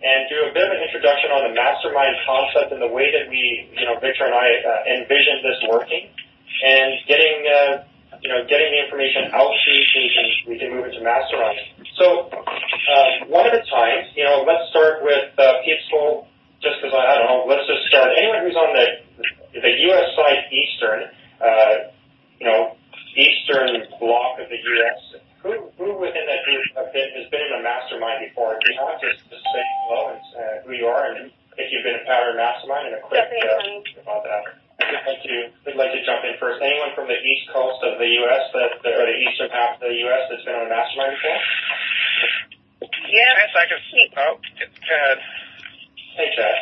and do a bit of an introduction on the mastermind concept and the way that we, Victor and I envision this working, and getting the information out to you so we can move into mastermind. So one at a time, let's start with people, just because I don't know, let's just start. Anyone who's on the U.S. side, Eastern block of the U.S., who within that group has been in a mastermind before? If you want, just say hello and who you are, and if you've been a pattern mastermind, and a quick about that. I'd like to jump in first. Anyone from the East Coast of the U.S. or the eastern half of the U.S. that's been on a mastermind before? Yes, I can see. Oh, Chad. Hey, Chad.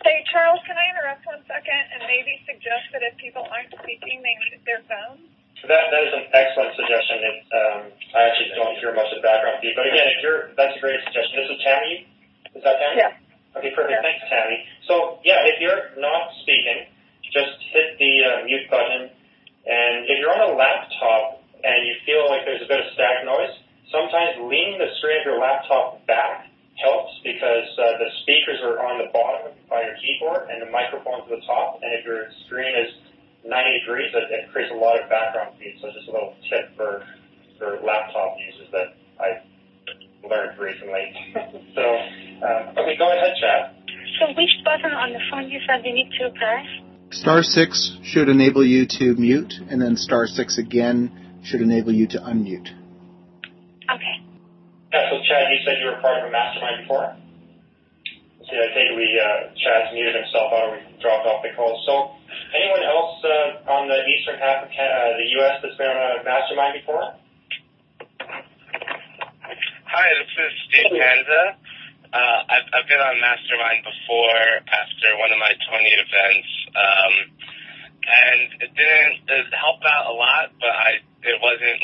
Hey, Charles, can I interrupt 1 second and maybe suggest that if people aren't speaking, they mute their phone? That is an excellent suggestion. I actually don't hear much of the background feed, but again, that's a great suggestion. This is Tammy. Is that Tammy? Yeah. Okay, perfect. Yeah. Thanks, Tammy. So, if you're not speaking, just hit the mute button. And if you're on a laptop and you feel like there's a bit of static noise, sometimes leaning the screen of your laptop back helps because the speakers are on the bottom by your keyboard and the microphone's at the top. And if your screen is 90 degrees, it creates a lot of background feed. So just a little tip for laptop users that I learned recently. So, okay, go ahead, Chad. So which button on the phone you said you need to press? *6 should enable you to mute, and then *6 again should enable you to unmute. Okay. Yeah, so Chad, you said you were part of a mastermind before? See, I think Chad's muted himself out or we dropped off the call. So, anyone else on the eastern half of the U.S. that's been on a mastermind before? Hi, this is Steve Panza. I've been on Mastermind before after one of my 20 events, and it helped out a lot, but it wasn't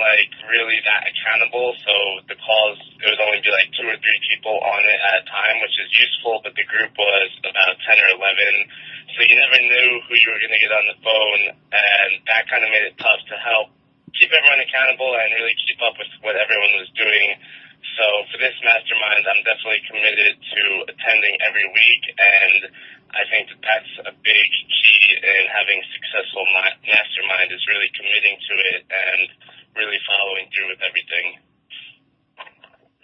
really that accountable. So the calls, it would only be 2 or 3 people on it at a time, which is useful, but the group was about 10 or 11, so you never knew who you were going to get on the phone, and that kind of made it tough to help keep everyone accountable and really keep up with what everyone was doing. So for this mastermind, I'm definitely committed to attending every week, and I think that's a big key in having a successful mastermind is really committing to it and really following through with everything.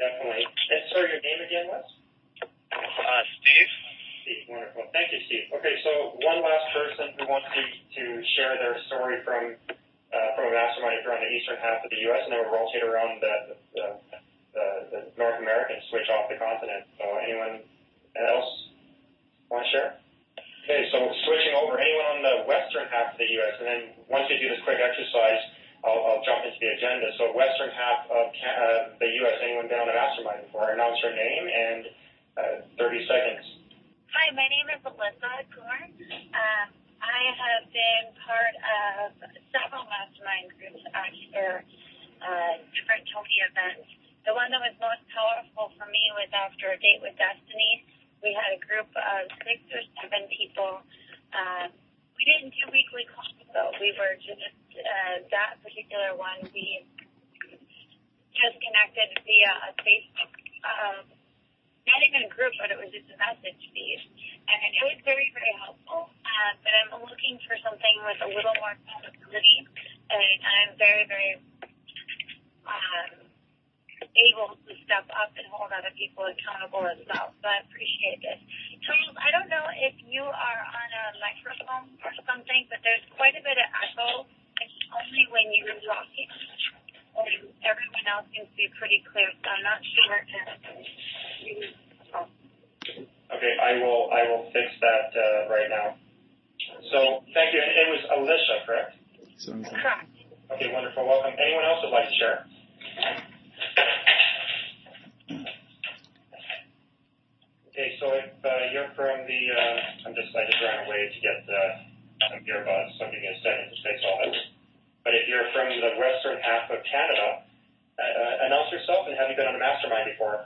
Definitely. And sorry, your name again was? Steve. Steve, wonderful. Thank you, Steve. Okay, so one last person who wants to share their story from a mastermind if you're on the eastern half of the U.S., and then we'll rotate around the North American switch off the continent. So anyone else want to share? Okay, so switching over, anyone on the western half of the U.S., and then once we do this quick exercise, I'll jump into the agenda. So western half of the U.S., anyone been on a mastermind before? Announce your name and 30 seconds. Hi, my name is Alyssa Kumar. I have been part of several mastermind groups after different Tony events. The one that was most powerful for me was after a date with Destiny. We had a group of 6 or 7 people. We didn't do weekly calls, though. We were just, that particular one, we just connected via a Facebook, not even a group, but it was just a message feed. And it was very, very helpful. But I'm looking for something with a little more accountability. And I'm very, very able to step up and hold other people accountable as well. So I appreciate this. Charles, I don't know if you are on a microphone or something, but there's quite a bit of echo. It's only when you're talking. Everyone else seems to be pretty clear, so I'm not sure Okay, I will fix that right now. So thank you. And it was Alicia, correct? Correct. Okay, wonderful. Welcome. Anyone else would like to share? Okay, so if you're from the, I just ran away to get some earbuds, so give me a second to fix all this. But if you're from the western half of Canada, announce yourself and have you been on a mastermind before?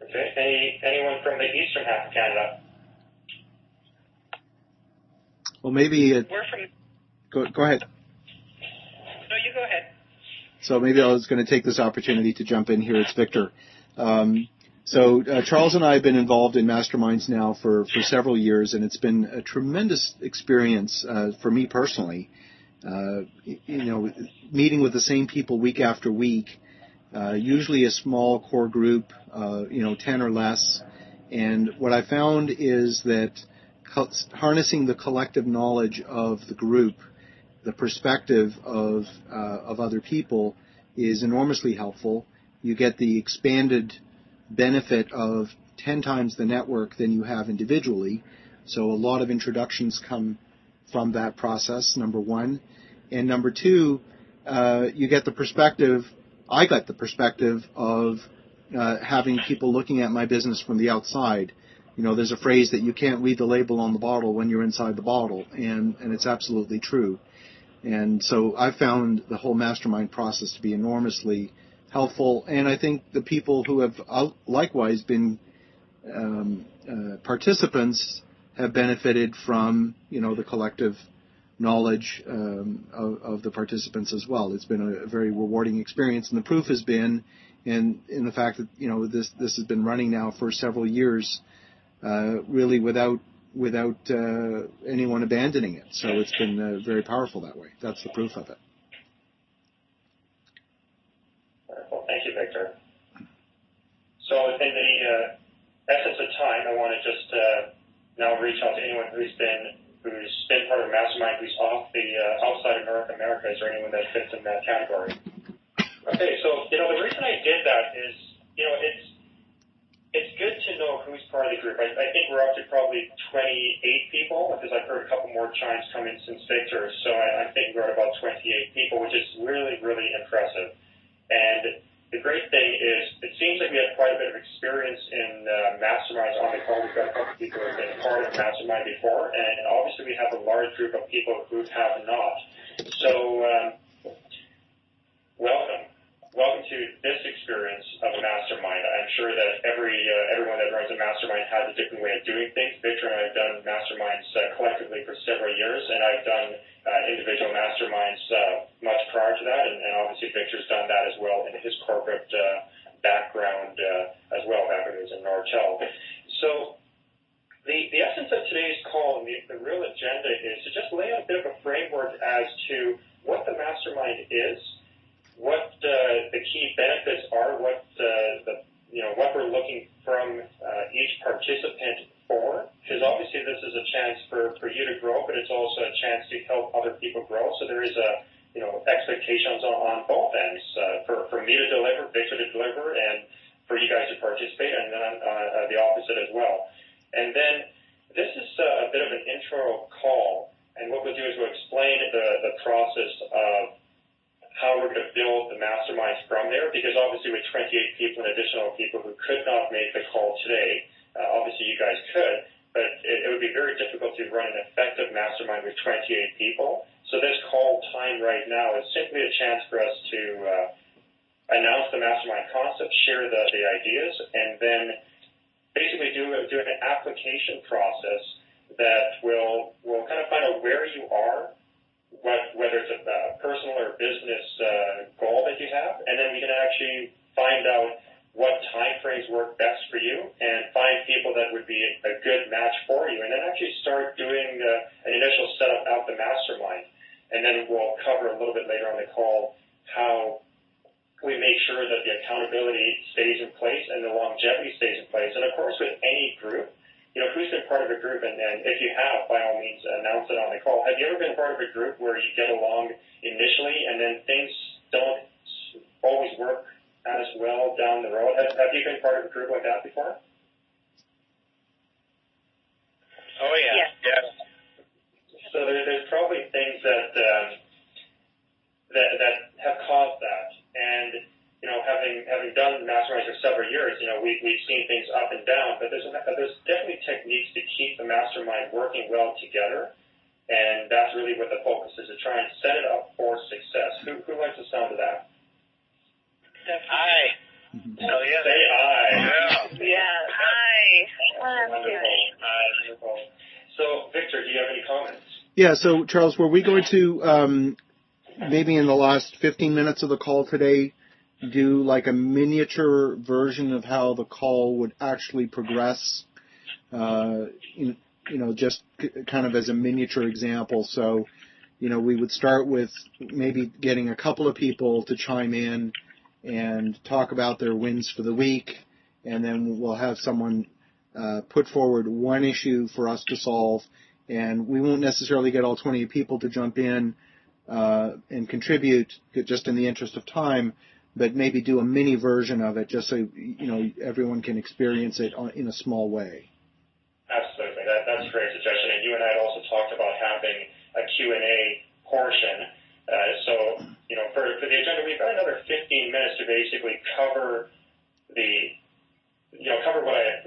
Okay, anyone from the eastern half of Canada? Well, maybe We're from... Go ahead. No, you go ahead. So maybe I was going to take this opportunity to jump in here. It's Victor. So Charles and I have been involved in masterminds now for several years, and it's been a tremendous experience for me personally. Meeting with the same people week after week, usually a small core group, 10 or less. And what I found is that harnessing the collective knowledge of the group, the perspective of other people, is enormously helpful. You get the expanded benefit of 10 times the network than you have individually. So a lot of introductions come from that process, number one. And number two, you get the perspective, I got the perspective of having people looking at my business from the outside. There's a phrase that you can't read the label on the bottle when you're inside the bottle, and it's absolutely true. And so I found the whole mastermind process to be enormously helpful, and I think the people who have likewise been participants have benefited from, the collective knowledge of the participants as well. It's been a very rewarding experience, and the proof has been in the fact that, this has been running now for several years, really without anyone abandoning it. So it's been very powerful that way. That's the proof of it. Wonderful. Thank you, Victor. So in the essence of time, I want to just now reach out to anyone who's been part of a mastermind who's outside of North America. Is there anyone that fits in that category? Okay, so the reason I did that is it's good to know who's part of the group. I think we're up to probably 28 people, because I've heard a couple more chimes come in since Victor. So I think we're at about 28 people, which is really, really impressive. And the great thing is, it seems like we have quite a bit of experience in masterminds on the call. We've got a couple of people who have been part of a mastermind before, and obviously we have a large group of people who have not. So welcome to this experience of a mastermind. I'm sure that everyone that runs a mastermind has a different way of doing things. Victor and I have done masterminds collectively for several years, and I've done individual masterminds much prior to that, and obviously Victor's done that as well in his corporate background as well, back when he was in Nortel. So the essence of today's call and the real agenda is to just lay out a bit of a framework as to what the mastermind is, what the key benefits are, what we're looking from each participant for, because obviously this is a chance for you to grow, but it's also a chance to help other people grow. So there is expectations on both ends for me to deliver, Victor to deliver, and for you guys to participate, and then the opposite as well. And then this is a bit of an intro call, and what we'll do is we'll explain the process of how we're going to build the masterminds from there, because obviously with 28 people and additional people who could not make the call today, obviously you guys could, but it would be very difficult to run an effective mastermind with 28 people. So this call time right now is simply a chance for us to announce the mastermind concept, share the ideas, and then basically do an application process that will kind of find out where you are, whether it's a personal or business goal that you have, and then we can actually find out what time frames work best for you and find people that would be a good match for you, and then actually start doing an initial setup out the mastermind. And then we'll cover a little bit later on the call how we make sure that the accountability stays in place and the longevity stays in place. And of course, with any group, who's been part of a group, and if you have, by all means, announce it on the call. Have you ever been part of a group where you get along initially and then things don't always work as well down the road? Have you been part of a group like that before? Oh, yeah. Yes. So there's probably things that have caused that. And having done masterminds for several years, we've seen things up and down, but there's definitely techniques to keep the mastermind working well together, and that's really what the focus is, to try and set it up for success. Who likes the sound of that? Aye. Oh, yeah. Say aye. Yeah, hi. Wonderful. So, Victor, do you have any comments? Yeah, so Charles, were we going to maybe in the last 15 minutes of the call today do like a miniature version of how the call would actually progress, just kind of as a miniature example. So, we would start with maybe getting a couple of people to chime in and talk about their wins for the week, and then we'll have someone put forward one issue for us to solve, and we won't necessarily get all 20 people to jump in and contribute just in the interest of time, but maybe do a mini version of it just so everyone can experience it in a small way. Absolutely, that's a great suggestion. And you and I had also talked about having a Q&A portion. For the agenda, we've got another 15 minutes to basically cover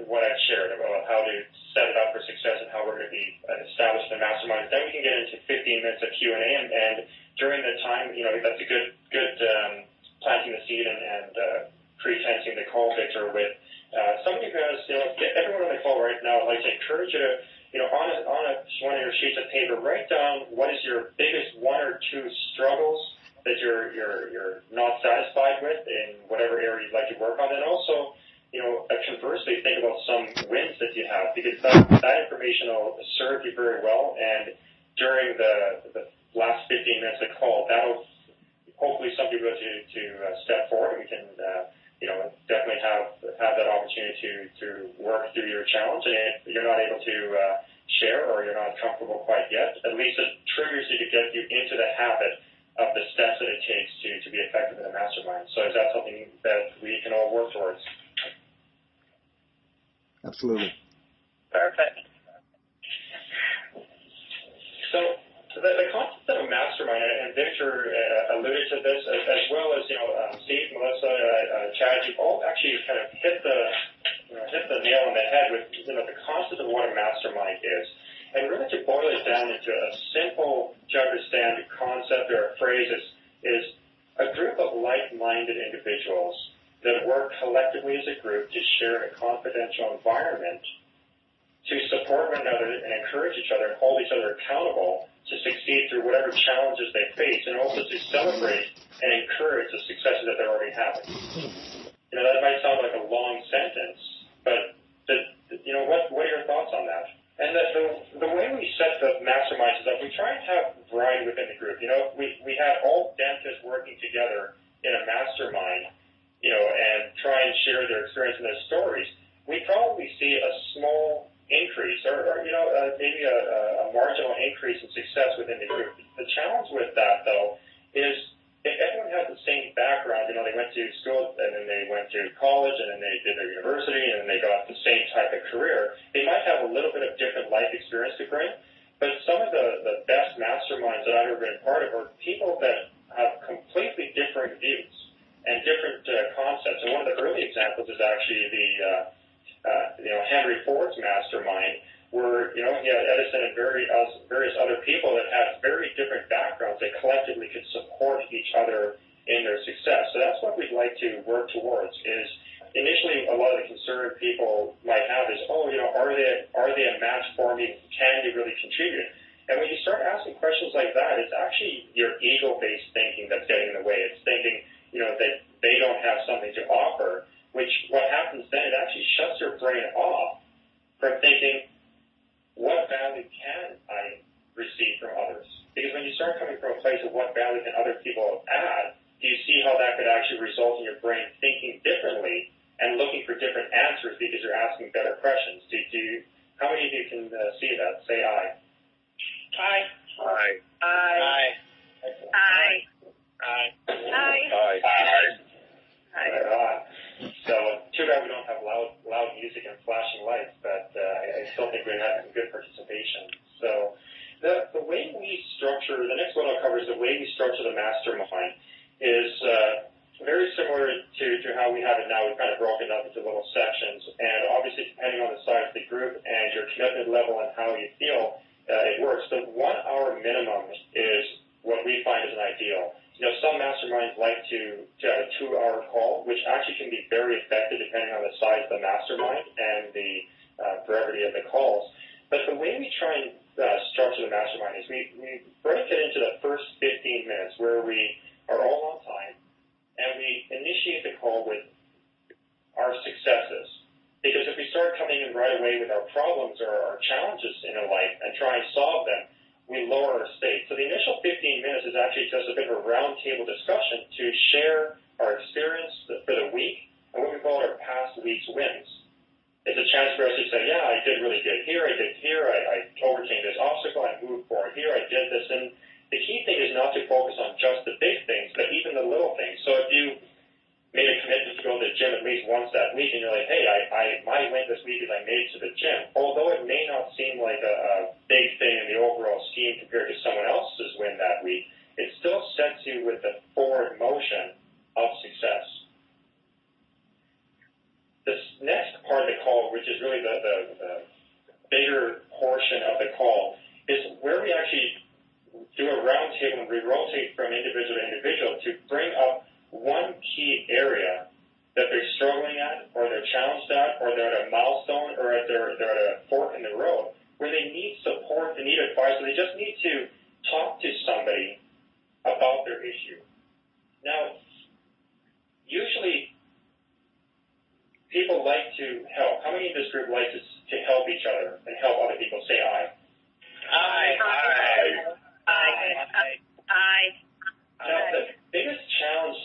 what I've shared about how to set it up for success and how we're going to be established in the mastermind. Then we can get into 15 minutes of Q&A, and during the time, that's a good planting the seed and pre-tensing the call, Victor, with somebody who has, everyone on the call right now, I'd like to encourage you to, on one of your sheets of paper, write down what is your biggest one or two struggles that you're not satisfied with in whatever area you'd like to work on, and also, conversely, think about some wins that you have, because that information will serve you very well, and during the last 15 minutes of the call, that'll hopefully somebody will to step forward, and we can definitely have that opportunity to work through your challenge. And if you're not able to share or you're not comfortable quite yet, at least it triggers you to get you into the habit of the steps that it takes to be effective in the mastermind. So is that something that we can all work towards? Absolutely. Perfect. So the concept of a mastermind, and Victor alluded to this, as well as Steve, Melissa, Chad, you've all actually kind of hit the nail on the head with the concept of what a mastermind is. And really to boil it down into a simple to understand concept or a phrase is a group of like-minded individuals that work collectively as a group to share a confidential environment to support one another and encourage each other and hold each other accountable to succeed through whatever challenges they face, and also to celebrate and encourage the successes that they're already having. That might sound like a long sentence, but what are your thoughts on that? And the way we set the masterminds is that we try and have variety within the group. We had all dentists working together in a mastermind, and try and share their experience and their stories. We probably see a small increase or maybe a marginal increase in success within the group. The challenge with that, though, is if everyone has the same background, they went to school and then they went to college and then they did their university and then they got the same type of career, they might have a little bit of different life experience to bring. But some of the best masterminds that I've ever been part of are people that have completely different views and different concepts. And one of the early examples is actually the Henry Ford's mastermind, where he had Edison and various other people that had very different backgrounds that collectively could support each other in their success. So that's what we'd like to work towards. Is initially a lot of the concern people might have is, are they a match for me? Can they really contribute? And when you start asking questions like that, it's actually your ego-based thinking that's getting in the way. It's thinking that they don't have something to offer, which what happens then, it actually shuts your brain off from thinking, what value can I receive from others? Because when you start coming from a place of what value can other people add, do you see how that could actually result in your brain thinking differently and looking for different answers because you're asking better questions? How many of you can see that? Say aye. Aye. Aye. Aye. Aye. Aye. Aye. Aye. So too bad we don't have loud music and flashing lights, but I still think we had some good participation. So the way we structure, the next one I'll cover is the way we structure the mastermind is very similar to how we have it now. We've kind of broken up into little sections, and obviously depending on the size of the group and your commitment level and how you feel, it works. The 1 hour minimum is what we find is an ideal. Some masterminds like to have a 2 hour call, which actually can be very effective depending on the size of the mastermind and the brevity of the calls. But the way we try and structure the mastermind is we break it into the first 15 minutes where we are all on time, and we initiate initiate the call with our successes. Because if we start coming in right away with our problems or our challenges in our life and try and solve them, we lower our state. So the initial 15 minutes is actually just a bit of a roundtable discussion to share our experience for the week and what we call our past week's wins. It's a chance for us to say, yeah, I did really good here, I overcame this obstacle, I moved forward here, I did this. And the key thing is not to focus on just the big things, but even the little things. So if you made a commitment to go to the gym at least once that week, and you're like, hey, my win this week is I made it to the gym. Although it may not seem like a big thing in the overall scheme compared to someone else's win that week, it still sets you with the forward motion of success. This next part of the call, which is really the bigger portion of the call, is where we actually do a roundtable and we rotate from individual to individual to bring up one key area that they're struggling at, or they're challenged at, or they're at a milestone, or they're at a fork in the road, where they need support, they need advice, or they just need to talk to somebody about their issue. Now, usually people like to help. How many in this group like to help each other and help other people? Say aye. Aye. Now, the biggest challenge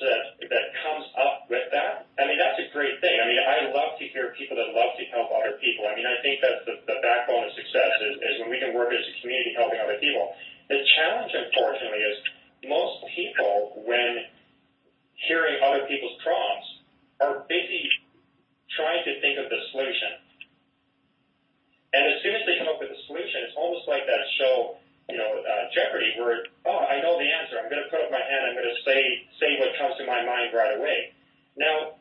that comes up with that, I mean, that's a great thing. I mean, I love to hear people that love to help other people. I mean, I think that's the backbone of success is when we can work as a community helping other people. The challenge, unfortunately, is most people, when hearing other people's problems, are busy trying to think of the solution. And as soon as they come up with a solution, it's almost like that show, Jeopardy, where, I know the answer. I'm going to put up my hand. I'm going to say what comes to my mind right away. Now,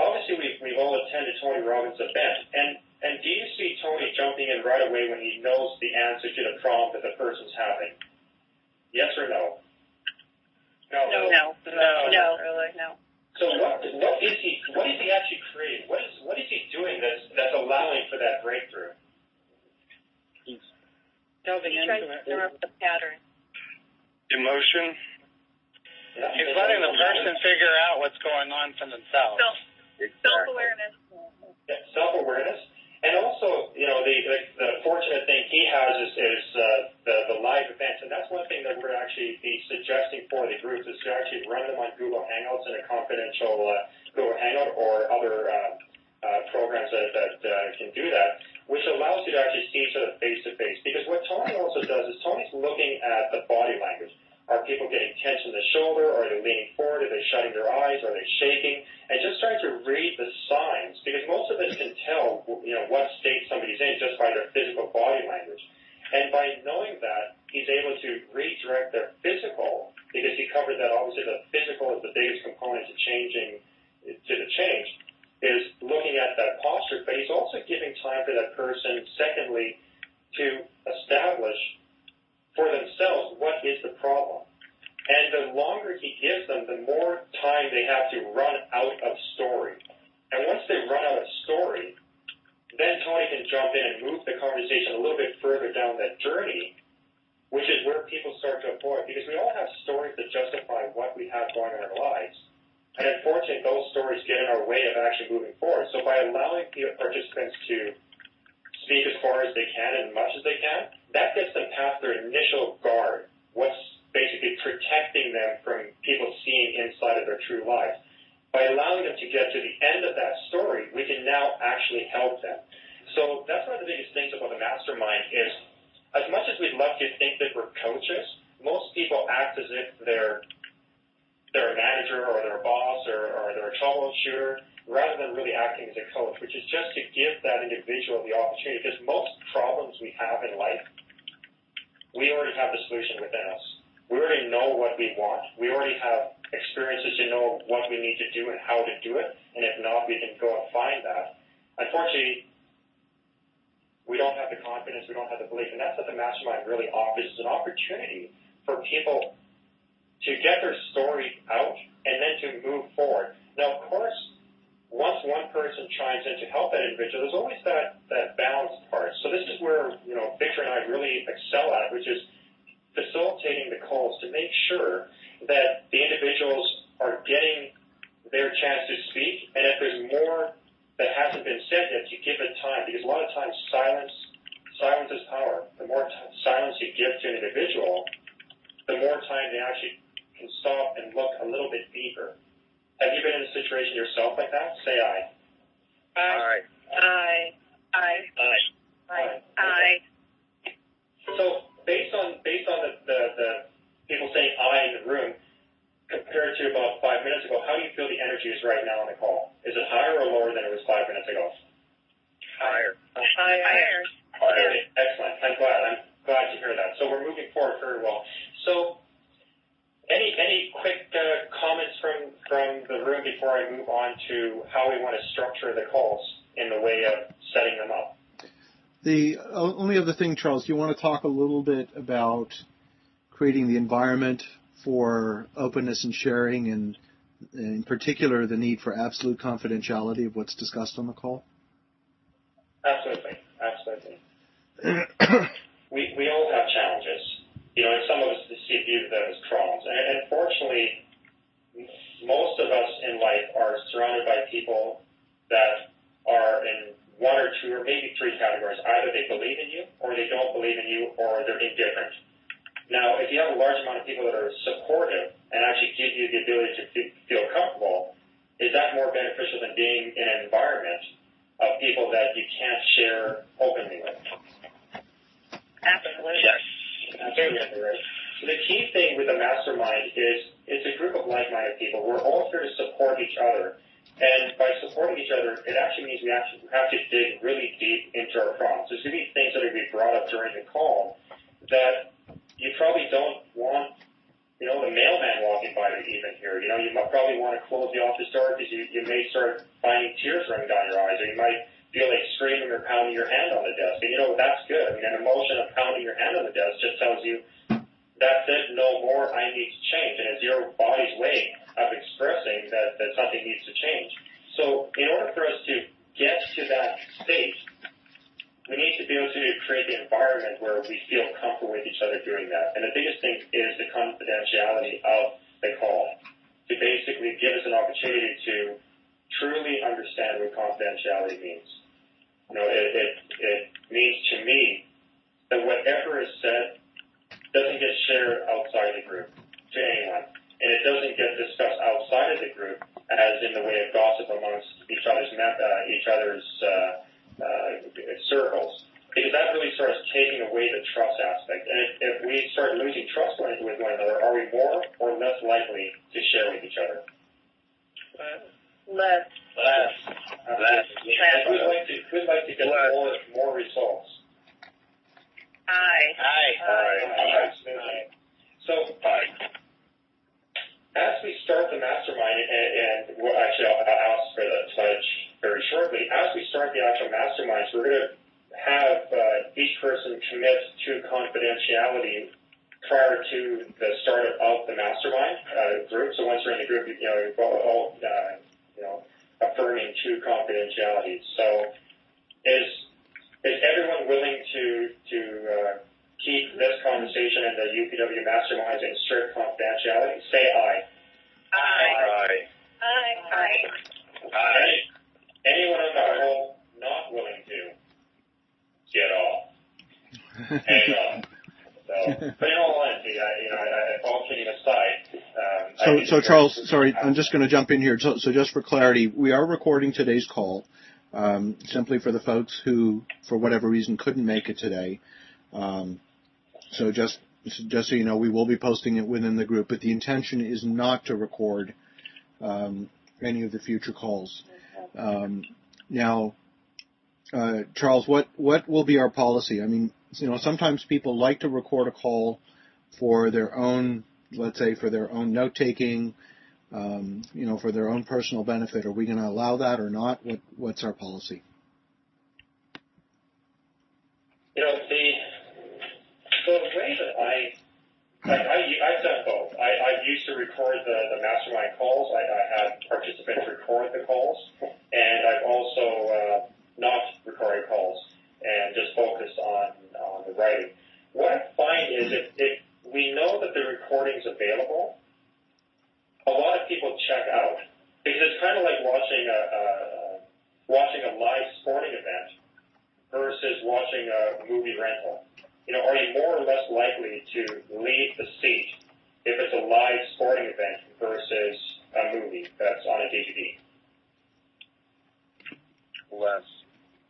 obviously, we've all attended Tony Robbins' event, and do you see Tony jumping in right away when he knows the answer to the problem that the person's having? Yes or no? No. Really, no. So what is he actually creating? What is he doing that's allowing for that breakthrough? Delving into it. The pattern. Emotion. Yeah. He's letting the person figure out what's going on for themselves. Self-awareness. Yeah, self-awareness. And also, the fortunate thing he has is the live events. And that's one thing that we're actually be suggesting for the groups is to actually run them on Google Hangouts in a confidential Google Hangout or other programs that can do that, which allows you to actually see each other face-to-face. Because what Tony also does is Tony's looking at the body language. Are people getting tense in the shoulder? Are they leaning forward? Are they shutting their eyes? Are they shaking? And just trying to read the signs, because most of us can tell, what state somebody's in just by their physical body language. And by knowing that, he's able to redirect their physical, because he covered that obviously the physical is the biggest component to the change, is looking at that posture, but he's also giving time for that person, secondly, to establish for themselves what is the problem. And the longer he gives them, the more time they have to run out of story. And once they run out of story, then Tony can jump in and move the conversation a little bit further down that journey, which is where people start to avoid. Because we all have stories that justify what we have going on in our lives. And unfortunately, those stories get in our way of actually moving forward. So by allowing participants to speak as far as they can and as much as they can, that gets them past their initial guard, what's basically protecting them from people seeing inside of their true lives. By allowing them to get to the end of that story, we can now actually help them. So that's one of the biggest things about the mastermind is, as much as we'd love to think that we're coaches, most people act as if they're a manager or they're a boss or they're a troubleshooter, rather than really acting as a coach, which is just to give that individual the opportunity. Because most problems we have in life, we already have the solution within us. We already know what we want. We already have experiences to know what we need to do and how to do it. And if not, we can go and find that. Unfortunately, we don't have the confidence, we don't have the belief. And that's what the mastermind really offers, is an opportunity for people to get their story out and then to move forward. Now, of course, once one person chimes in to help that individual, there's always that balanced part. So this is where, Victor and I really excel at, which is facilitating the calls to make sure that the individuals are getting their chance to speak, and if there's more that hasn't been said yet, you give it time, because a lot of times silence is power. The more silence you give to an individual, the more time they actually can stop and look a little bit deeper. Have you been in a situation yourself like that? Say aye. Aye. Aye. Aye. Aye. Aye. So based on the people saying aye in the room, compared to about 5 minutes ago, how do you feel the energy is right now on the call? Is it higher or lower than it was 5 minutes ago? Higher. Higher. Okay, excellent. I'm glad to hear that. So we're moving forward very well. So any quick comments from the room before I move on to how we want to structure the calls in the way of setting them up? The only other thing, Charles, you want to talk a little bit about creating the environment for openness and sharing, and in particular the need for absolute confidentiality of what's discussed on the call? Absolutely. We all have challenges, and some of us view them as problems. And fortunately, most of us in life are surrounded by people that are in one or two or maybe three categories. Either they believe in you, or they don't believe in you, or they're indifferent. Now, if you have a large amount of people that are supportive and actually give you the ability to feel comfortable, is that more beneficial than being in an environment of people that you can't share openly with? Absolutely. Yes. Absolutely right. So the key thing with the mastermind is it's a group of like-minded people. We're all here to support each other. And by supporting each other, it actually means we actually have to dig really deep into our problems. There's going to be things that are going to be brought up during the call that you probably don't want, the mailman walking by to even hear. You might probably want to close the office door because you may start finding tears running down your eyes, or you might feel like screaming or pounding your hand on the desk. And that's good. An emotion of pounding your hand on the desk just tells you, that's it, no more, I need to change. And it's your body's way of expressing that something needs to change. So in order for us to get to that state, we need to be able to create the environment where we feel comfortable with each other doing that. And the biggest thing is the confidentiality of the call, to basically give us an opportunity to truly understand what confidentiality means. It means to me that whatever is said doesn't get shared outside the group to anyone. And it doesn't get discussed outside of the group as in the way of gossip amongst each other's circles, because that really starts taking away the trust aspect. And if we start losing trust with one another, are we more or less likely to share with each other? Less. And who'd like to get more results? Aye. Absolutely. So, as we start the mastermind, and actually I'll ask for the pledge very shortly, as we start the actual masterminds, we're going to have each person commit to confidentiality prior to the start of the mastermind group. So once we're in the group, we're all affirming to confidentiality. So is everyone willing to keep this conversation in the UPW Masterminds in strict confidentiality? Say aye. Aye. Anyone on the call not willing to? Get off. Hang on. But in all honesty, all kidding aside. So Charles, sorry, I'm just going to jump in here. So just for clarity, we are recording today's call, simply for the folks who, for whatever reason, couldn't make it today. So just so you know, we will be posting it within the group, but the intention is not to record any of the future calls. Now, Charles, what will be our policy? I mean, sometimes people like to record a call for their own, let's say, for their own note-taking, for their own personal benefit. Are we going to allow that or not? What's our policy? The way that I've done both. I've used to record the mastermind calls. I have participants record the calls, and I've also not recorded calls and just focused on the writing. What I find is if we know that the recording's available, a lot of people check out because watching a live sporting event versus watching a movie rental? Are you more or less likely to leave the seat if it's a live sporting event versus a movie that's on a DVD? Less.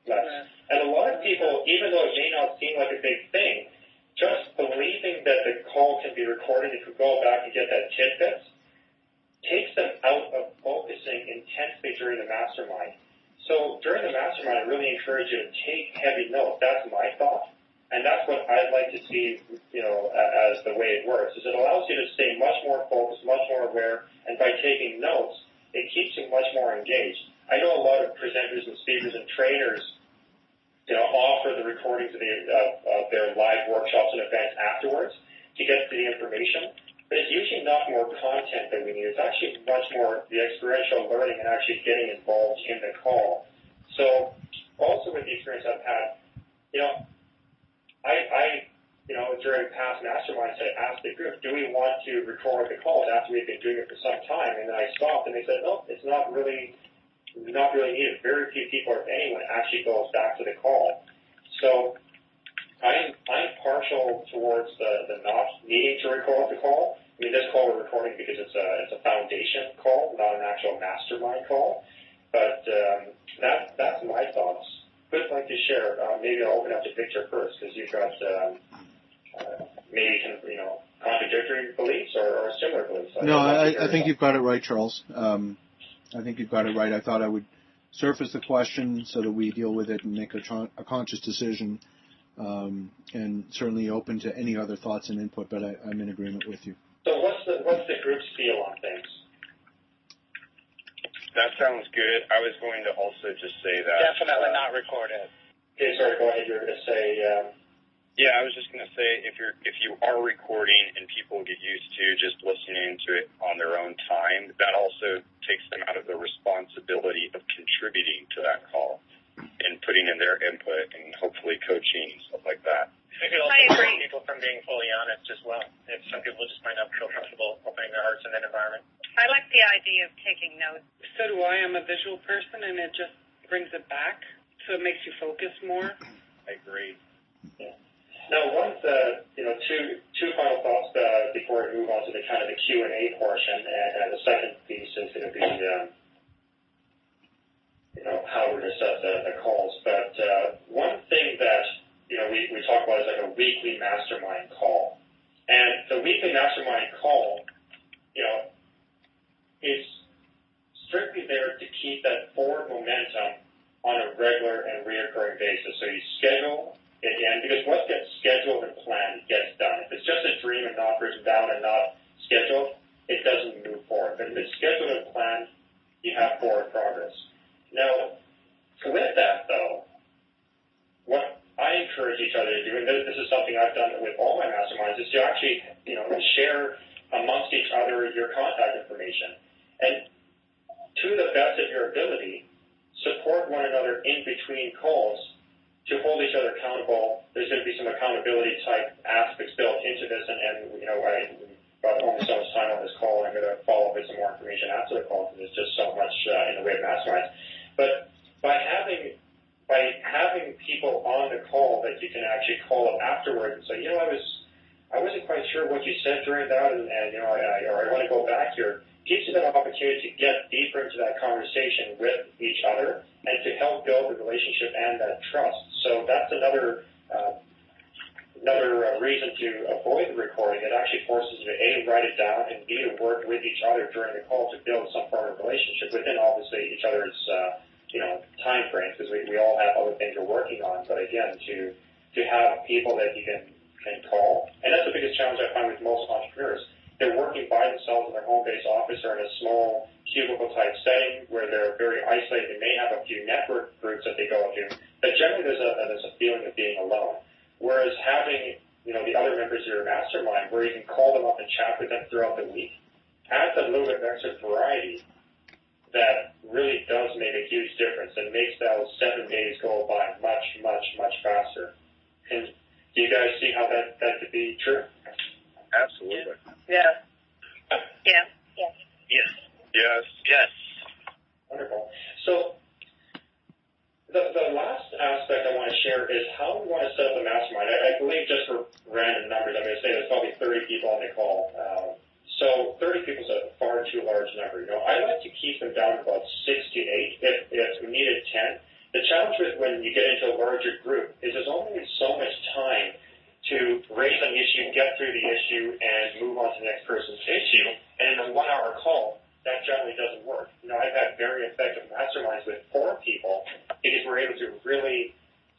And a lot of people, even though it may not seem like a big thing, just believing that the call can be recorded, you could go back and get that tidbit, takes them out of focusing intensely during the mastermind. So during the mastermind, I really encourage you to take heavy notes. That's my thought. And that's what I'd like to see, as the way it works, is it allows you to stay much more focused, much more aware, and by taking notes, it keeps you much more engaged. I know a lot of presenters and speakers and trainers, offer the recordings of their live workshops and events afterwards to get to the information, but it's usually not more content that we need. It's actually much more the experiential learning and actually getting involved in the call. So also with the experience I've had, I during past masterminds, I asked the group, do we want to record the calls after we've been doing it for some time? And then I stopped and they said, no, it's not really needed. Very few people, if anyone, actually goes back to the call. So I'm partial towards the not needing to record the call. I mean, this call we're recording because it's a foundation call, not an actual mastermind call. But that's my thoughts. Who'd like to share? Maybe I'll open up to Victor first because you've got maybe contradictory beliefs or similar beliefs. No, I think you've got it right, Charles. I think you've got it right. I thought I would surface the question so that we deal with it and make a conscious decision, and certainly open to any other thoughts and input, but I'm in agreement with you. So what's the group's feel on things? That sounds good. I was going to also just say that. Definitely not recorded. Okay, sorry, go ahead. You were going to say... Yeah, I was just going to say if you are recording and people get used to just listening to it on their own time, that also takes them out of the responsibility of contributing to that call and putting in their input and hopefully coaching and stuff like that. It could also prevent people from being fully honest as well. If some people just might not feel comfortable opening their hearts in that environment. I like the idea of taking notes. So do I. I'm a visual person, and it just brings it back, so it makes you focus more. I agree. Yeah. Now, two final thoughts before we move on to the kind of the Q&A portion, and the second piece is going to be, how we're going to set the calls. But one thing that we talk about is like a weekly mastermind call, and the weekly mastermind call, is strictly there to keep that forward momentum on a regular and reoccurring basis. So you schedule it in, because what gets scheduled and planned gets done. If it's just a dream and not written down and not scheduled, it doesn't move forward. But if it's scheduled and planned, you have forward progress. Now, with that, though, what I encourage each other to do, and this is something I've done with all my masterminds, is to actually, share amongst each other your contact information. And to the best of your ability, support one another in between calls to hold each other accountable. There's going to be some accountability type aspects built into this, and I got almost so much time on this call, and I'm going to follow up with some more information after the call because there's just so much in the way of masterminds. But by having people on the call that you can actually call up afterwards and say, I wasn't quite sure what you said during that, and I want to go back here, gives you that opportunity to get deeper into that conversation with each other and to help build the relationship and that trust. So that's another reason to avoid the recording. It actually forces you to A, write it down, and B, to work with each other during the call to build some form of relationship within, obviously, each other's time frames, because we all have other things we're working on. But again, to have people that you can call, and that's the biggest challenge I find with most entrepreneurs. They're working by themselves in their home-based office or in a small cubicle-type setting where they're very isolated. They may have a few network groups that they go to, but generally there's a feeling of being alone. Whereas having the other members of your mastermind, where you can call them up and chat with them throughout the week, adds a little bit of extra variety that really does make a huge difference and makes those 7 days go by much, much, much faster. And do you guys see how that could be true? Absolutely. Yeah. Yeah. Yes. Yes. Yes. Wonderful. is how we want to set up the mastermind. I believe just for random numbers, I'm going to say there's probably 30 people on the call. So 30 people is a far too large number. I like to keep them down to about 6 to 8 if we needed 10. The challenge with when you get into a larger group is there's only so much time to raise an issue, get through the issue, and move on to the next person's issue. And in a 1-hour call, that generally doesn't work. I've had very effective masterminds with 4 people because we're able to really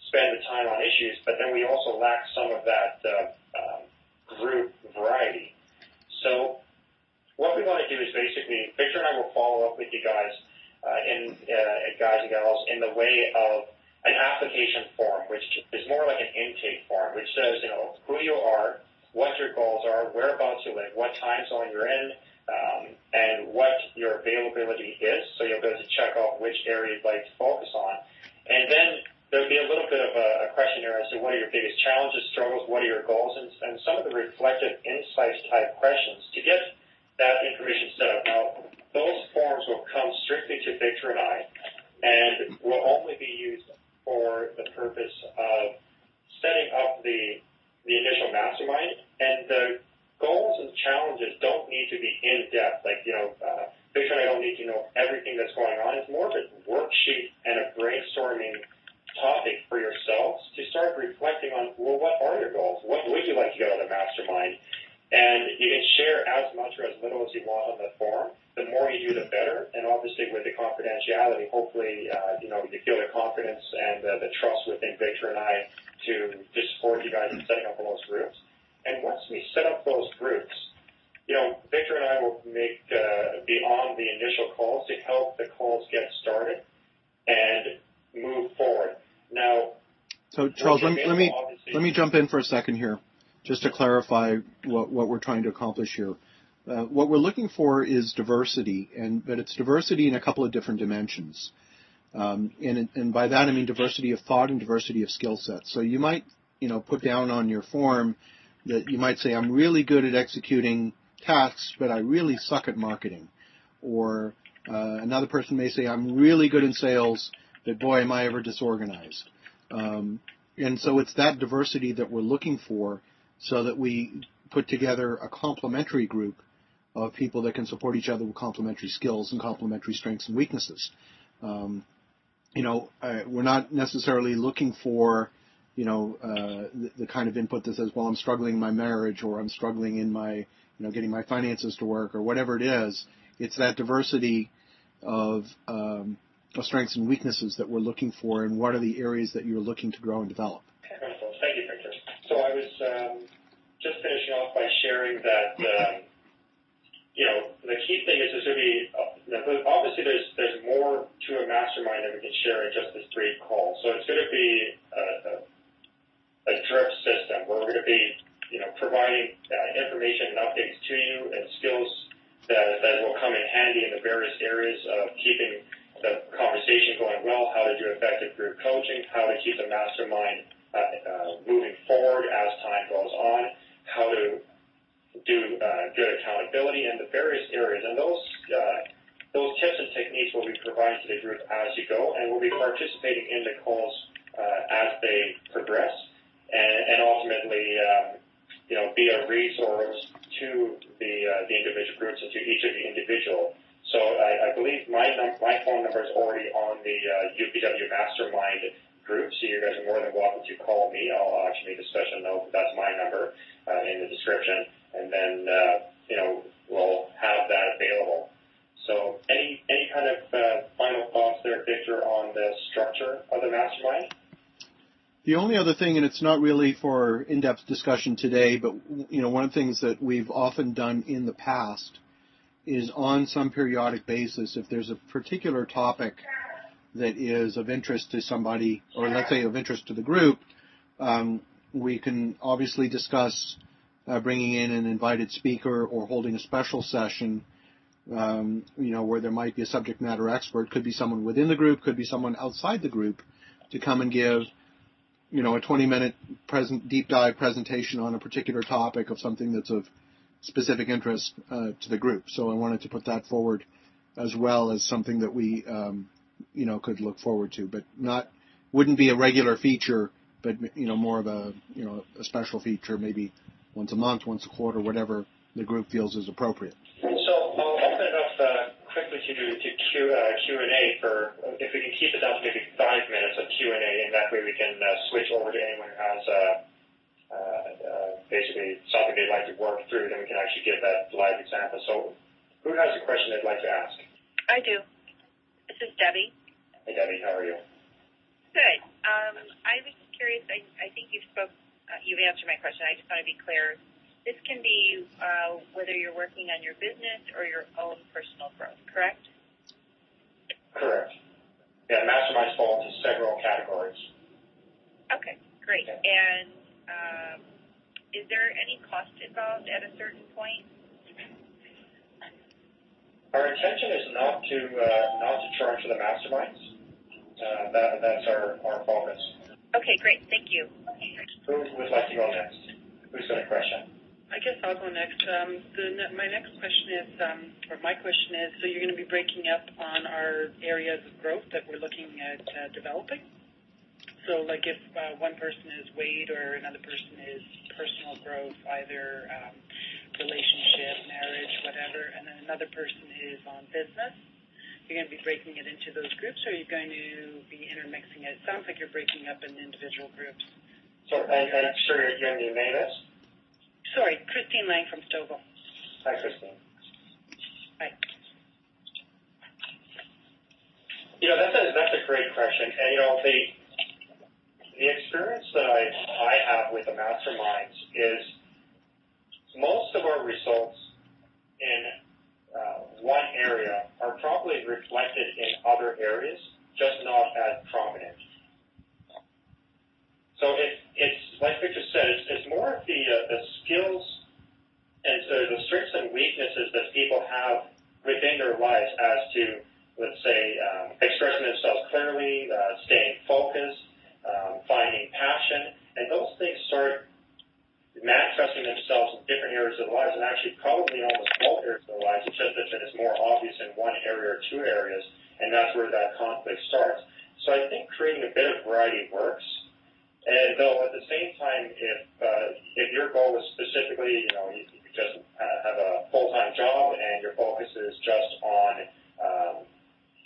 spend the time on issues, but then we also lack some of that group variety. So what we want to do is basically, Victor and I will follow up with you guys, guys and gals, in the way of an application form, which is more like an intake form, which says, who you are, what your goals are, whereabouts you live, what time zone you're in, and what your availability is. So you'll be able to check off which area you'd like to focus on. And then there'll be a little bit of a questionnaire as to what are your biggest challenges, struggles, what are your goals, and some of the reflective insights type questions to get that information set up. Now, those forms will come strictly to Victor and I, and will only be used for the purpose of setting up the initial mastermind. And the goals and challenges don't need to be in-depth. Like, Victor and I don't need to know everything that's going on. It's more of a worksheet and a brainstorming topic for yourselves to start reflecting on, well, what are your goals? What would you like to get out of the mastermind? And you can share as much or as little as you want on the form. The more you do, the better. And obviously with the confidentiality, hopefully, you feel the confidence and the trust within Victor and I to support you guys in setting up all those groups. And once we set up those groups, Victor and I will be on the initial calls to help the calls get started and move forward. Now, so Charles, let me jump in for a second here, just to clarify what we're trying to accomplish here. What we're looking for is diversity, but it's diversity in a couple of different dimensions. And by that I mean diversity of thought and diversity of skill sets. So you might, put down on your form that you might say, I'm really good at executing tasks, but I really suck at marketing. Or another person may say, I'm really good in sales, but boy, am I ever disorganized. And so it's that diversity that we're looking for so that we put together a complementary group of people that can support each other with complementary skills and complementary strengths and weaknesses. We're not necessarily looking for, the kind of input that says, well, I'm struggling in my marriage, or I'm struggling in my, getting my finances to work, or whatever it is. It's that diversity of strengths and weaknesses that we're looking for, and what are the areas that you're looking to grow and develop. Wonderful. Thank you, Victor. So I was just finishing off by sharing that, the key thing is there's going to be, obviously there's more to a mastermind that we can share in just this 3 calls. So it's going to be a drip system where we're going to be, providing information and updates to you and skills that will come in handy in the various areas of keeping the conversation going well, how to do effective group coaching, how to keep the mastermind moving forward as time goes on, how to do good accountability in the various areas. And those tips and techniques will be provided to the group as you go, and we'll be participating in the calls as they progress, and ultimately, be a resource to the individual groups and to each of the individual. So I believe my phone number is already on the UPW Mastermind group, so you guys are more than welcome to call me. I'll actually make a special note that that's my number in the description, and then we'll have that available. So any kind of final thoughts there, Victor, on the structure of the mastermind? The only other thing, and it's not really for in-depth discussion today, but one of the things that we've often done in the past is on some periodic basis, if there's a particular topic that is of interest to somebody, or let's say of interest to the group, we can obviously discuss bringing in an invited speaker or holding a special session, where there might be a subject matter expert. Could be someone within the group, could be someone outside the group, to come and give a 20-minute deep dive presentation on a particular topic of something that's of specific interest to the group. So I wanted to put that forward as well as something that we, could look forward to, but wouldn't be a regular feature but more of a a special feature, maybe once a month, once a quarter, whatever the group feels is appropriate. So I'll open it up quickly to Q&A for, if we can keep it down to maybe 5 minutes of Q&A, and that way we can switch over to anyone who has basically something they'd like to work through, then we can actually give that live example. So who has a question they'd like to ask? I do. This is Debbie. Hey, Debbie, how are you? Good. I was just curious. I think you've answered my question. I just want to be clear. This can be whether you're working on your business or your own personal growth, correct? Correct. Yeah, masterminds fall into several categories. Okay, great. Okay. And is there any cost involved at a certain point? Our intention is not to charge for the masterminds. That's our focus. Okay, great. Thank you. Who would like to go next? Who's got a question? I guess I'll go next. My next question is, my question is, so you're going to be breaking up on our areas of growth that we're looking at developing? So, like, if one person is weight or another person is personal growth, either relationship, marriage, whatever, and then another person is on business, you're going to be breaking it into those groups, or are you going to be intermixing it? It sounds like you're breaking up in individual groups. So, and sure, you're in the name is? Sorry, Christine Lang from Stouffville. Hi, Christine. Hi. That's a great question. And, the experience that I have with the masterminds is most of our results in one area are probably reflected in other areas, just not as prominent. So it's like Victor said, it's more of the skills and the strengths and weaknesses that people have within their lives as to, let's say, expressing themselves clearly, staying focused, finding passion, and those things start manifesting themselves in different areas of their lives, and actually probably in almost all areas of their lives. It's just that it's more obvious in one area or two areas, and that's where that conflict starts. So I think creating a bit of variety works. And though at the same time, if your goal is specifically, you just have a full-time job and your focus is just on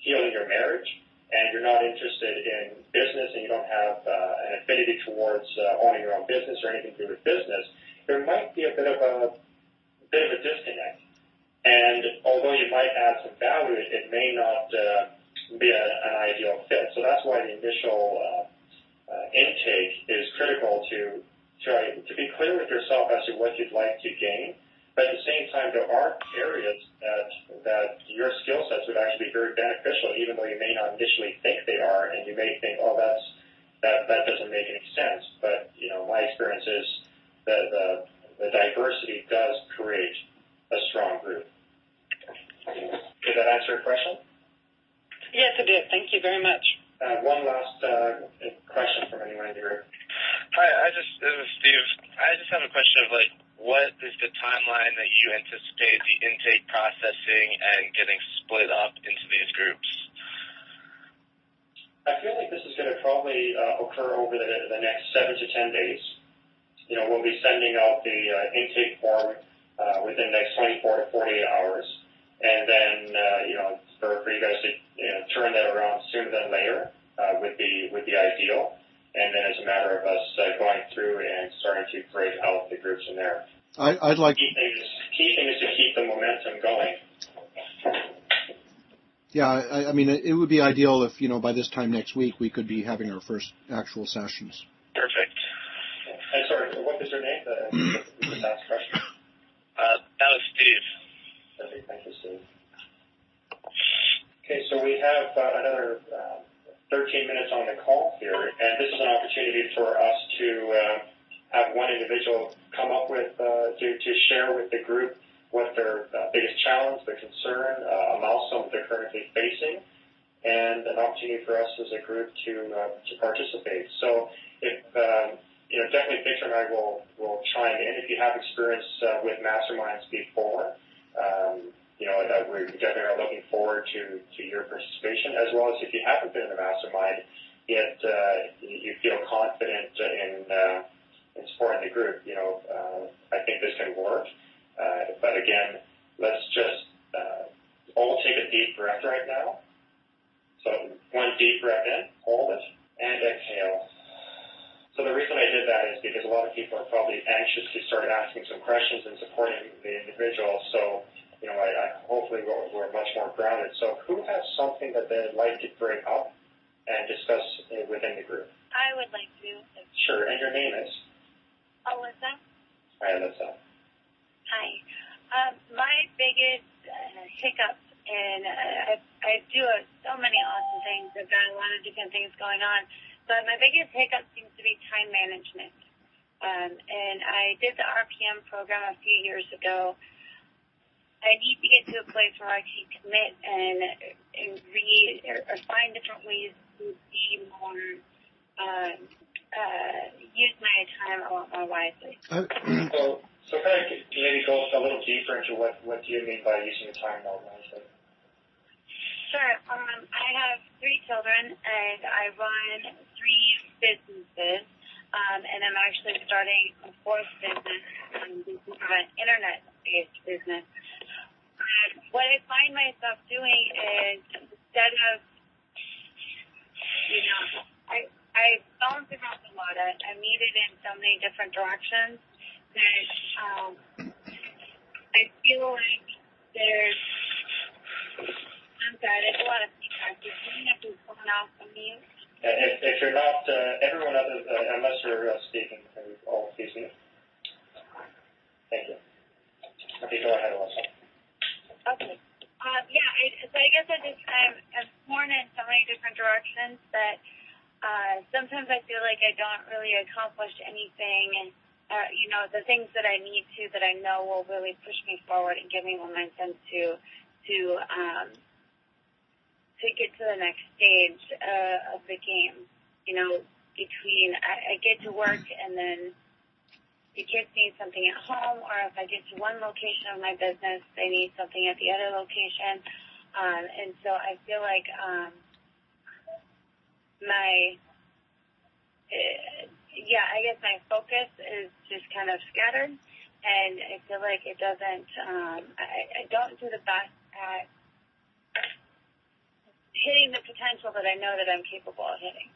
healing your marriage, and you're not interested in business and you don't have an affinity towards owning your own business or anything to do with business, there might be a bit of a disconnect. And although you might add some value, it may not be an ideal fit. So that's why the initial intake is critical to try to be clear with yourself as to what you'd like to gain. But at the same time, there are areas that your skill sets would actually be very beneficial, even though you may not initially think they are, and you may think, oh, that doesn't make any sense. But my experience is that the diversity does create a strong group. Did that answer your question? Yes, it did. Thank you very much. One last question from anyone in the group. Hi, this is Steve. I just have a question of what is the timeline that you anticipate the intake processing and getting split up into these groups? I feel like this is going to probably occur over the next 7 to 10 days. We'll be sending out the intake form within the next 24 to 48 hours. And then, for you guys to turn that around sooner than later would be ideal. And then it's a matter of us going through and starting to break out the groups in there. I'd like... Key thing is to keep the momentum going. Yeah, I mean, it would be ideal if, by this time next week we could be having our first actual sessions. Perfect. And sorry, what was your name? The last question. That was Steve. Okay, thank you, Steve. Okay, so we have another 13 minutes on the call here, and this is an opportunity for us to have one individual come up with, to share with the group what their biggest challenge, their concern, a milestone that they're currently facing, and an opportunity for us as a group to participate. So if, definitely Victor and I will chime in. If you have experience with masterminds before, that we definitely are looking forward to your participation, as well as if you haven't been in a mastermind, yet you feel confident in supporting the group. I think this can work. But again, let's just all take a deep breath right now. So one deep breath in, hold it, and exhale. So the reason I did that is because a lot of people are probably anxious to start asking some questions and supporting the individual. So, hopefully we're much more grounded. So who has something that they'd like to bring up and discuss within the group? I would like to. Sure, and your name is? Alyssa. Hi, Alyssa. Hi. My biggest hiccup, and I do so many awesome things. I've got a lot of different things going on, but my biggest hiccup seems to be time management. And I did the RPM program a few years ago. I need to get to a place where I can commit and read or find different ways to be more, use my time a lot more wisely. So kind of maybe go a little deeper into what do you mean by using your time more wisely? Sure. I have 3 children, and I run 3 businesses, and I'm actually starting a 4th business, an internet-based business. What I find myself doing is instead of, I bounce around a lot. I'm needed in so many different directions that I feel like there's, I'm sorry, there's a lot of feedback. You're coming up with someone else on mute. If you're not, everyone other, unless you're speaking, all please mute. Thank you. Okay, go ahead, Alyssa. Okay. So I guess I'm torn in so many different directions that sometimes I feel like I don't really accomplish anything, and the things that I need to, that I know will really push me forward and give me momentum to get to the next stage of the game. Between I get to work and then the kids need something at home, or if I get to one location of my business, they need something at the other location. And so I feel like I guess my focus is just kind of scattered, and I feel like it doesn't, I don't do the best at hitting the potential that I know that I'm capable of hitting,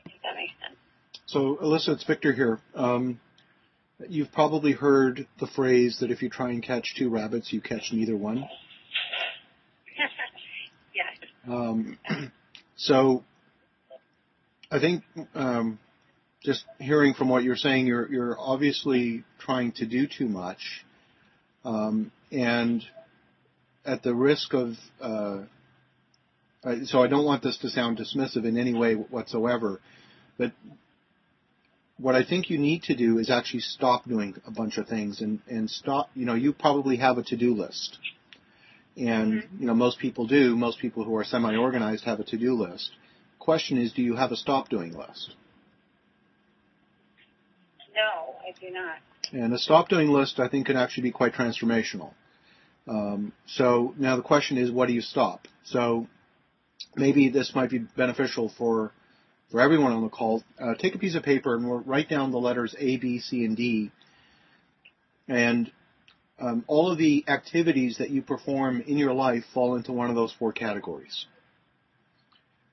if that makes sense. So, Alyssa, it's Victor here. You've probably heard the phrase that if you try and catch 2 rabbits, you catch neither one. Yes. So I think just hearing from what you're saying, you're obviously trying to do too much, and at the risk of so I don't want this to sound dismissive in any way whatsoever, but what I think you need to do is actually stop doing a bunch of things and stop. You probably have a to-do list. And, most people do. Most people who are semi-organized have a to-do list. Question is, do you have a stop-doing list? No, I do not. And a stop-doing list, I think, can actually be quite transformational. So now the question is, what do you stop? So maybe this might be beneficial for everyone on the call. Take a piece of paper and write down the letters A, B, C, and D. And all of the activities that you perform in your life fall into one of those 4 categories.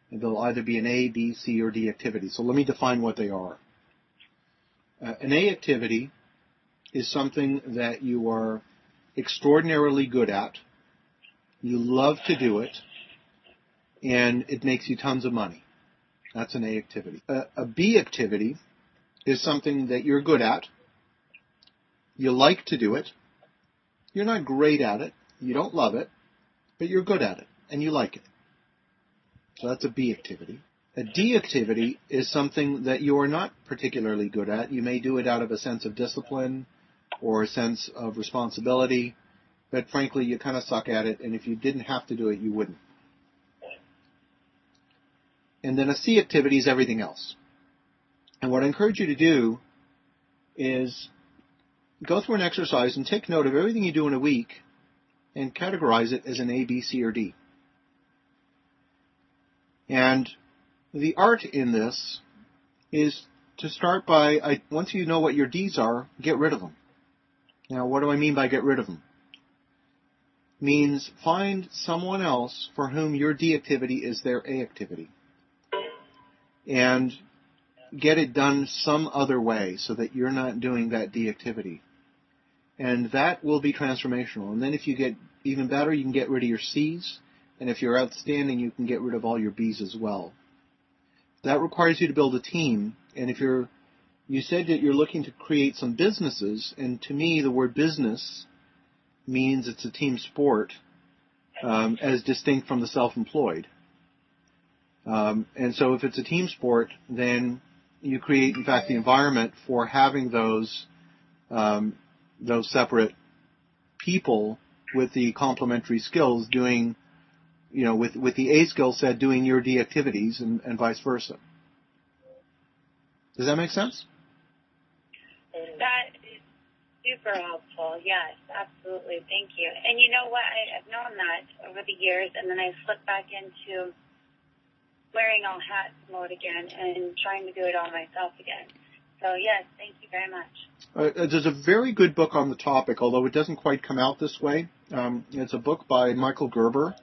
And they'll either be an A, B, C, or D activity. So let me define what they are. An A activity is something that you are extraordinarily good at, you love to do it, and it makes you tons of money. That's an A activity. A B activity is something that you're good at, you like to do it, you're not great at it, you don't love it, but you're good at it, and you like it. So that's a B activity. A D activity is something that you are not particularly good at. You may do it out of a sense of discipline or a sense of responsibility, but frankly, you kind of suck at it, and if you didn't have to do it, you wouldn't. And then a C activity is everything else. And what I encourage you to do is go through an exercise and take note of everything you do in a week and categorize it as an A, B, C, or D. And The art in this is to start by, once you know what your D's are, get rid of them. Now, what do I mean by get rid of them? Means find someone else for whom your D activity is their A activity. And get it done some other way so that you're not doing that D activity. And that will be transformational. And then if you get even better, you can get rid of your C's. And if you're outstanding, you can get rid of all your B's as well. That requires you to build a team. And if you said that you're looking to create some businesses, and to me the word business means it's a team sport as distinct from the self-employed. And so if it's a team sport, then you create, in fact, the environment for having those separate people with the complementary skills doing, with the A skill set doing your D activities and vice versa. Does that make sense? That is super helpful. Yes, absolutely. Thank you. And you know what? I've known that over the years, and then I slipped back into wearing all hats mode again and trying to do it all myself again. So, yes, thank you very much. There's a very good book on the topic, although it doesn't quite come out this way. It's a book by Michael Gerber.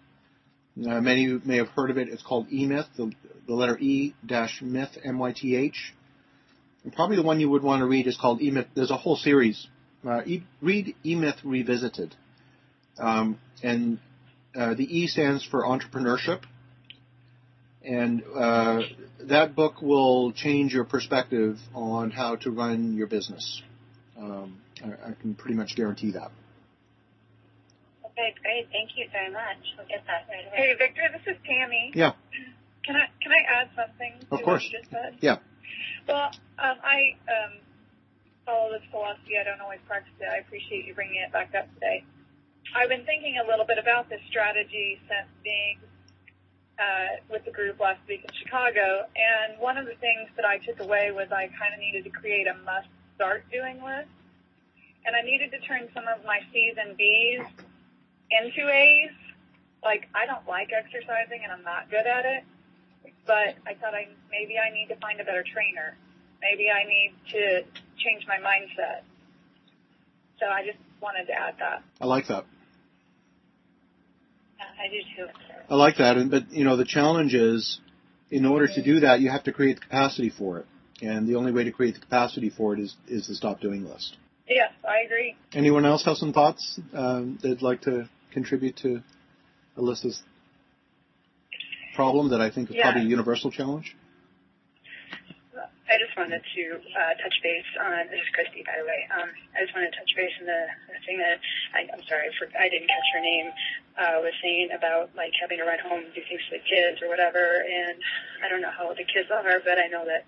Many of you may have heard of it. It's called E-Myth, the letter E-Myth, M-Y-T-H. And probably the one you would want to read is called E-Myth. There's a whole series. Read E-Myth Revisited. And the E stands for entrepreneurship. And that book will change your perspective on how to run your business. I can pretty much guarantee that. Okay, great. Thank you very much. We'll get that right away. Hey, Victor, this is Tammy. Yeah. Can I add something to Of course. what you just said? Yeah. Well, I follow this philosophy. I don't always practice it. I appreciate you bringing it back up today. I've been thinking a little bit about this strategy since being with the group last week in Chicago, and one of the things that I took away was I kind of needed to create a must-start doing list, and I needed to turn some of my C's and B's into A's. Like, I don't like exercising, and I'm not good at it, but I thought maybe I need to find a better trainer. Maybe I need to change my mindset. So I just wanted to add that. I like that. I do too. I like that, but the challenge is, in order to do that, you have to create the capacity for it, and the only way to create the capacity for it is the stop doing list. Yes, I agree. Anyone else have some thoughts they'd like to contribute to Alyssa's problem that I think is probably a universal challenge? I just wanted to touch base on, this is Christy, by the way, I just wanted to touch base on the thing that, I'm sorry, I didn't catch her name, was saying about, like, having to run home and do things for the kids or whatever, and I don't know how old the kids are, but I know that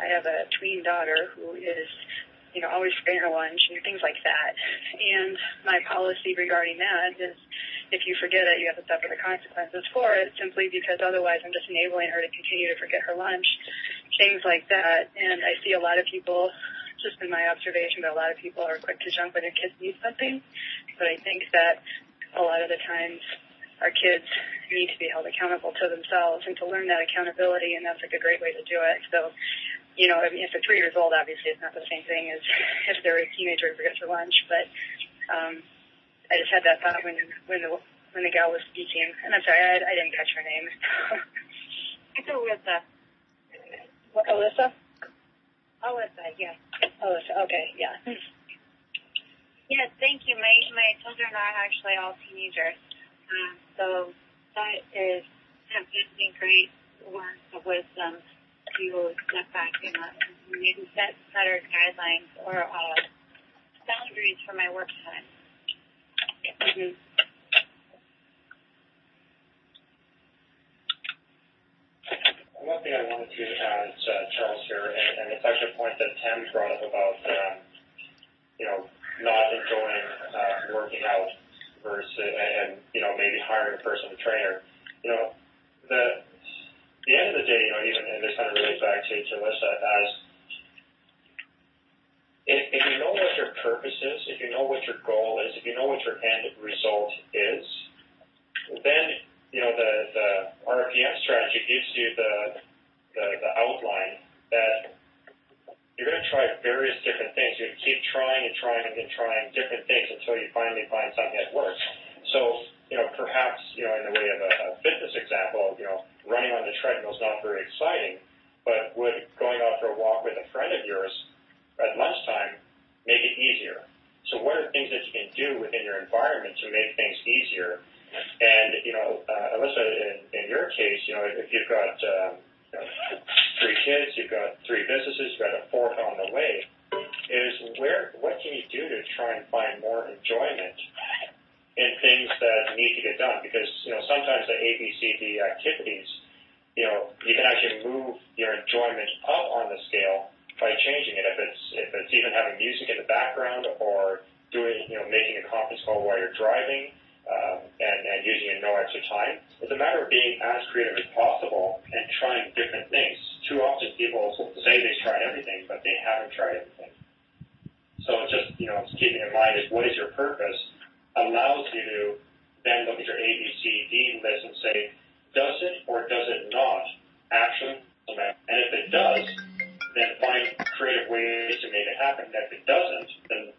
I have a tween daughter who is, always forgetting her lunch and things like that, and my policy regarding that is, if you forget it, you have to suffer the consequences for it, simply because otherwise I'm just enabling her to continue to forget her lunch, things like that. And I see a lot of people, just in my observation, but a lot of people are quick to jump when their kids need something. But I think that a lot of the times our kids need to be held accountable to themselves and to learn that accountability, and that's like a great way to do it. So, if they're 3 years old, obviously it's not the same thing as if they're a teenager who forgets her lunch, but I just had that thought when the gal was speaking, and I'm sorry, I didn't catch her name. It's Alyssa. What, Alyssa? Alyssa, yes. Alyssa, okay, yeah. Yes, thank you. My children are actually all teenagers, so that is definitely great words of wisdom to step back and maybe set better guidelines or boundaries for my work time. Mm-hmm. One thing I wanted to add, Charles, here, and it's actually a point that Tam brought up about, not enjoying working out versus, and maybe hiring a personal trainer. The end of the day, even, and this kind of relates back to Alyssa, as if you know what your purpose is, if you know what your goal is, if you know what your end result is, then the RPM strategy gives you various different things. You keep trying and trying and trying different things until you finally find something that works. So, perhaps, in the way of a fitness example, running on the treadmill is not very exciting, but would going out for a walk with a friend of yours at lunchtime make it easier? So what are things that you can do within your environment to make things easier? And, Alyssa, in your case, if you've got 3 kids, you've got 3 businesses, you've got a 4th on the way, what can you do to try and find more enjoyment in things that need to get done? Because, sometimes the A, B, C, D activities, you can actually move your enjoyment up on the scale by changing it. If it's even having music in the background or doing, making a conference call while you're driving, and using it in no extra time. It's a matter of being as creative as possible and trying different things. Too often people say they've tried everything, but they haven't tried everything. So just, keeping in mind is what is your purpose allows you to then look at your A, B, C, D list and say, does it or does it not actually implement? And if it does, then find creative ways to make it happen. And if it doesn't, then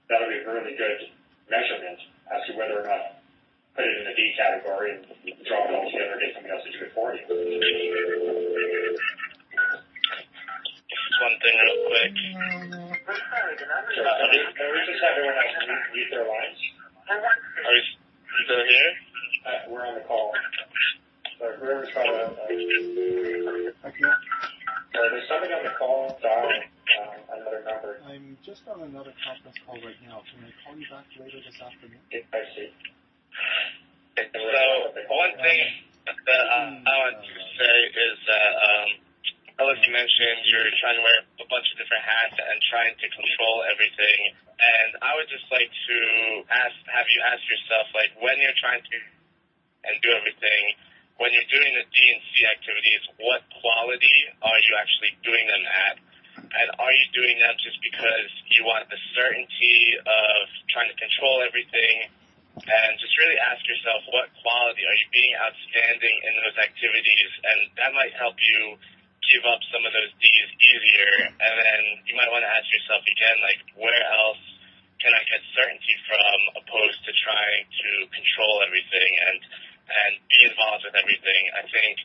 that'll be a really good measurement as to whether or not put it in the D category and drop it all together and get somebody else to do it for you. Just one thing real quick. Can we just have everyone else mute their lines? Are you still here? We're on the call. So whoever's got there's somebody on the call, dial another number. I'm just on another conference call right now. Can I call you back later this afternoon? I see. So one thing that I want to say is that Alyssa mentioned you're trying to wear a bunch of different hats and trying to control everything. And I would just like to have you ask yourself, like, when you're trying to and do everything, when you're doing the D and C activities, what quality are you actually doing them at? And are you doing them just because you want the certainty of trying to control everything? And just really ask yourself, what quality are you being outstanding in those activities? And that might help you give up some of those D's easier. And then you might want to ask yourself again, like, where else can I get certainty from, opposed to trying to control everything and be involved with everything. I think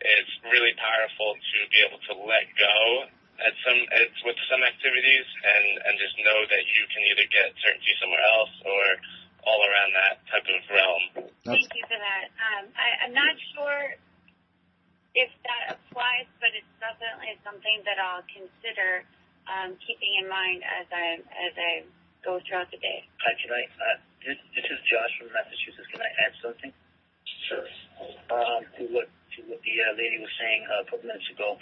it's really powerful to be able to let go with some activities and just know that you can either get certainty somewhere else or all around that type of realm. Thank you for that. I'm not sure if that applies, but it's definitely something that I'll consider keeping in mind as I go throughout the day. Hi, can I? This is Josh from Massachusetts. Can I add something? Sure. To what the lady was saying a couple minutes ago,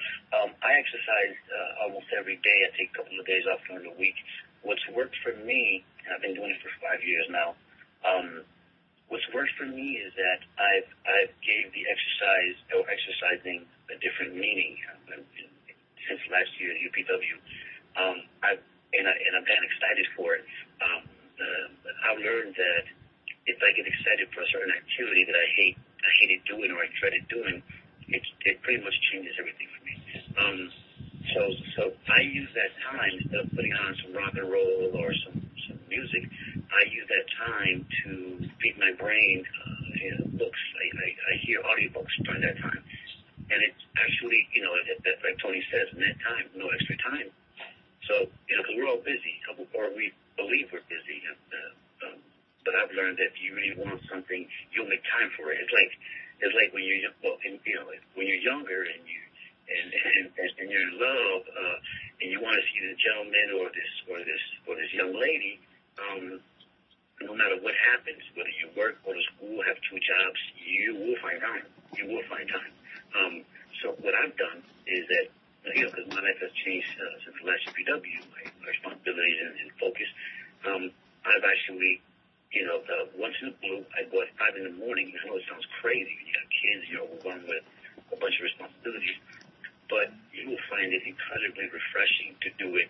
I exercise almost every day. I take a couple of days off during the week. What's worked for me, and I've been doing it for 5 years now. What's worked for me is that I've gave the exercising a different meaning since last year at UPW. I've gotten excited for it. I've learned that if I get excited for a certain activity that I hated doing or I dreaded doing, it pretty much changes everything for me. So I use that time, instead of putting on some rock and roll or some music, I use that time to feed my brain books. I hear audiobooks during that time. And it's actually, like Tony says, net time, no extra time. So, because we're all busy, or we believe we're busy. But I've learned that if you really want something, you'll make time for it. It's like when you're when you're younger and you're in love and you want to see the gentleman or this young lady. No matter what happens, whether you work, go to school, have 2 jobs, you will find time. You will find time. So what I've done is that, because my life has changed since the last UPW, my responsibilities and focus, I've actually, once in a blue, I go at 5 in the morning. I know it sounds crazy. You got kids, you're overwhelmed with a bunch of responsibilities, but you will find it incredibly refreshing to do it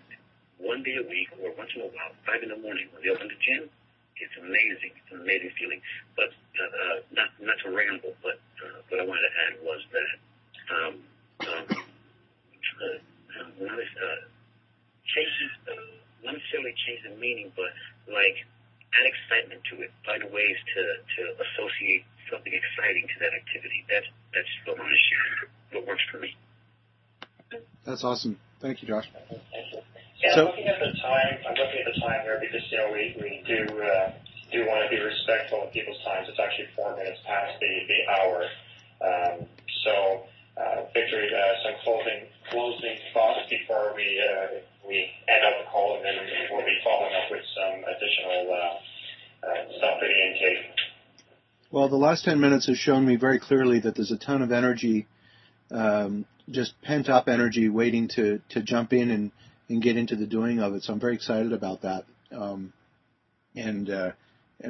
one day a week or once in a while, 5 in the morning when they open the gym. It's amazing. It's an amazing feeling. But not to ramble, but what I wanted to add was that when I was change the meaning, but like add excitement to it. Find ways to associate something exciting to that activity. That's what I want to share. What works for me. That's awesome. Thank you, Josh. Thank you. Yeah, I'm looking at the time here because we do want to be respectful of people's times. It's actually 4 minutes past the hour. Victor, some closing thoughts before we end up the call, and then we'll be following up with some additional stuff for the intake. Well, the last 10 minutes has shown me very clearly that there's a ton of energy, just pent-up energy waiting to jump in and get into the doing of it. So I'm very excited about that. And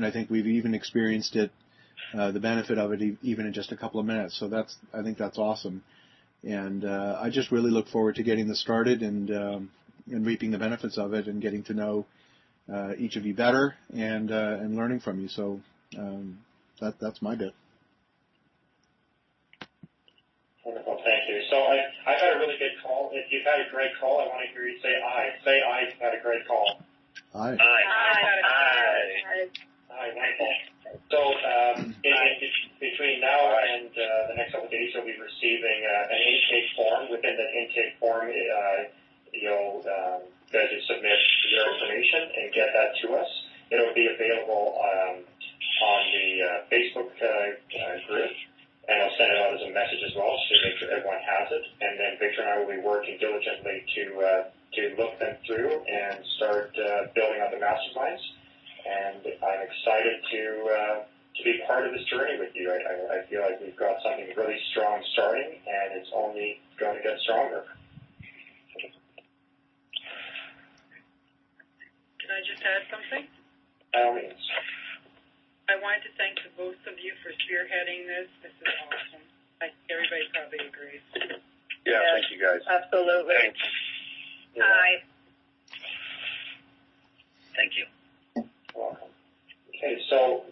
I think we've even experienced it, the benefit of it, even in just a couple of minutes. So I think that's awesome. And I just really look forward to getting this started and reaping the benefits of it and getting to know each of you better and learning from you. So that's my bit. Wonderful, thank you. So I've had a really good call. If you've had a great call, I want to hear you say aye. Say aye if you've had a great call. Aye. Aye. Aye. Aye. Aye, wonderful. So between now and the next couple of days, you'll be receiving an intake form. Within that intake form, you'll guys submit your information and get that to us. It'll be available on the Facebook group, and I'll send it out as a message as well to make sure everyone has it. And then Victor and I will be working diligently to look them through and start building out the masterminds. And I'm excited to be part of this journey with you. I feel like we've got something really strong starting, and it's only going to get stronger. Can I just add something? By all means. I wanted to thank the both of you for spearheading this. This is awesome. Everybody probably agrees. Yeah, thank you guys. Absolutely. Thanks. Aye. Thank you. Welcome. Okay, so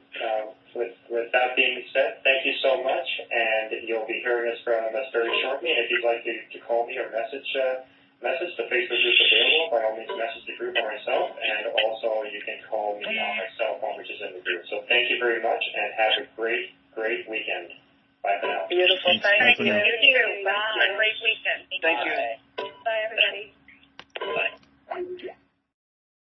with that being said, thank you so much, and you'll be hearing us from us very shortly. And if you'd like to call me or message, the Facebook group is available. By all means, message the group or myself, and also you can call me on my cell phone, which is in the group. So thank you very much, and have a great weekend. Bye for now. Beautiful. Thank you. Bye for now. You too. Bye. Have a great weekend. Thank you.